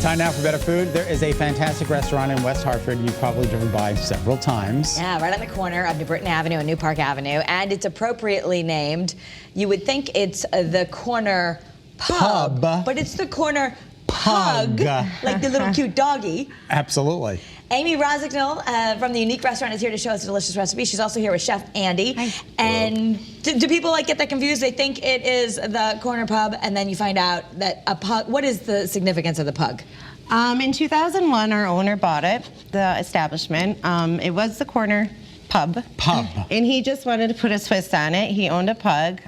Time now for better food. There is a fantastic restaurant in West Hartford you've probably driven by several times. Yeah, right on the corner of New Britain Avenue and New Park Avenue, and it's appropriately named. You would think it's the Corner Pub, but it's the Corner Pug, like the little cute doggy. Absolutely. Amy Rossignol from the Unique Restaurant is here to show us a delicious recipe. She's also here with Chef Andy. Hi. And do people get that confused? They think it is the Corner Pub, and then you find out that a pug. What is the significance of the pug? In 2001, our owner bought it, the establishment. It was the Corner Pub. And he just wanted to put a twist on it. He owned a pug.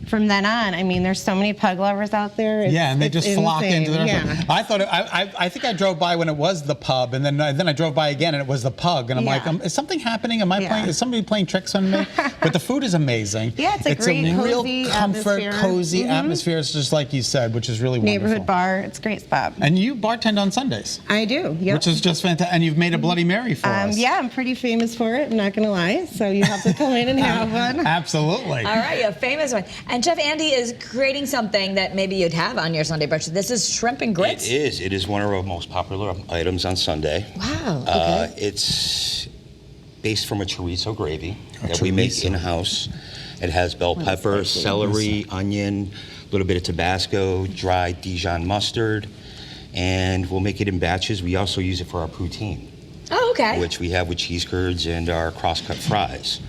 From then on, I mean, there's so many pug lovers out there. Yeah, and they just flock into the restaurant. Yeah. I thought I think I drove by when it was the pub, and then I drove by again, and it was the pug, and I'm like, is something happening? Am I playing? Is somebody playing tricks on me? But the food is amazing. Yeah, it's a real cozy comfort, atmosphere. Cozy atmosphere. It's just like you said, which is really wonderful. Neighborhood bar. It's a great spot. And you bartend on Sundays. I do. Yep. Which is just fantastic. And you've made a Bloody Mary for us. Yeah, I'm pretty famous for it. I'm not gonna lie. So you have to come in and have one. Absolutely. All right, a famous one. And Chef Andy is creating something that maybe you'd have on your Sunday brunch. This is shrimp and grits? It is. It is one of our most popular items on Sunday. Wow, okay. It's based from a chorizo gravy that we make in-house. It has bell pepper, celery, onion, a little bit of Tabasco, dried Dijon mustard, and we'll make it in batches. We also use it for our poutine. Oh, okay. Which we have with cheese curds and our cross-cut fries.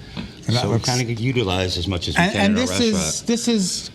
So we kind of utilize as much as we can in our restaurant. This is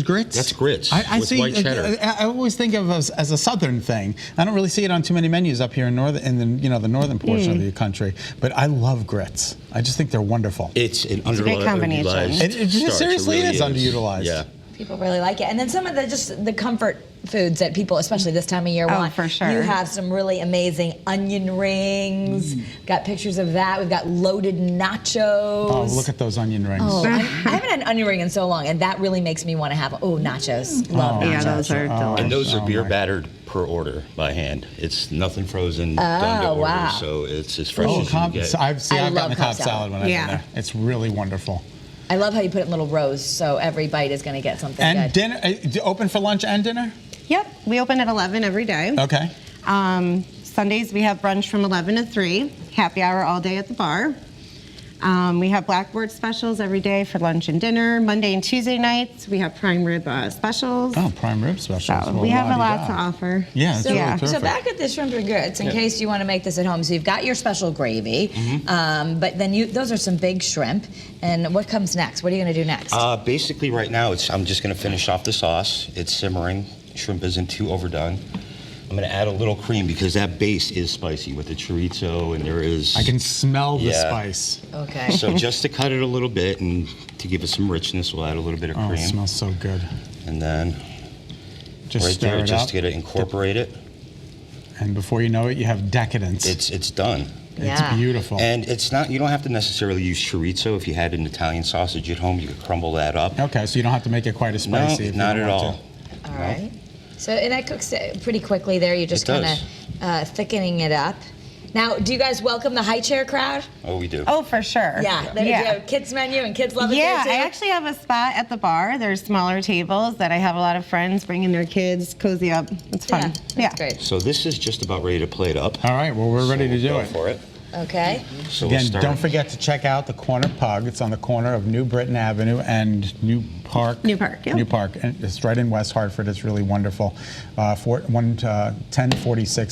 grits? That's grits with white cheddar. I always think of it as a southern thing. I don't really see it on too many menus up here in the northern portion of the country. But I love grits. I just think they're wonderful. It's an great combination. underutilized It seriously really is underutilized. Yeah. People really like it. And then some of the comfort foods that people, especially this time of year, want. Oh, for sure. You have some really amazing onion rings. Got pictures of that. We've got loaded nachos. Oh, look at those onion rings. Oh, I haven't had an onion ring in so long, and that really makes me want to have, nachos. Love nachos. Yeah, those are delicious. And those are beer battered per order by hand. It's nothing frozen, done to order, wow. So it's as fresh as you can get. I've love gotten the Cobb Cobb salad when I've been there. It's really wonderful. I love how you put it in little rows, so every bite is going to get something And good. dinner, open for lunch and dinner? Yep, we open at 11 every day. Okay. Sundays we have brunch from 11 to 3, happy hour all day at the bar. We have blackboard specials every day for lunch and dinner. Monday and Tuesday nights we have prime rib specials. Oh, prime rib specials. So we have a lot to offer. Yeah, it's really perfect. So back at the shrimp and grits, in case you want to make this at home. So you've got your special gravy, but then those are some big shrimp. And what comes next? What are you going to do next? Basically, right now, I'm just going to finish off the sauce. It's simmering. Shrimp isn't too overdone. I'm going to add a little cream because that base is spicy with the chorizo, and there is... I can smell the spice. Okay. So just to cut it a little bit and to give it some richness, we'll add a little bit of cream. Oh, it smells so good. And then just right stir there, it just up. to incorporate it. And before you know it, you have decadence. It's done. It's beautiful. And it's not, you don't have to necessarily use chorizo. If you had an Italian sausage at home, you could crumble that up. Okay, so you don't have to make it quite as spicy. No, not at all. All right. So, and that cooks pretty quickly there. You're just kind of thickening it up. Now, do you guys welcome the high chair crowd? Oh, we do. Oh, for sure. Yeah. Do you have kids menu and kids love it Yeah, there too? I actually have a spot at the bar. There's smaller tables that I have a lot of friends bringing their kids, cozy up. It's fun. That's great. So this is just about ready to plate up. All right, well, we're ready to do Go it. for it. Okay. So Again, don't forget to check out the Corner Pug. It's on the corner of New Britain Avenue and New Park. New Park, yep. New Park. And it's right in West Hartford. It's really wonderful. 1046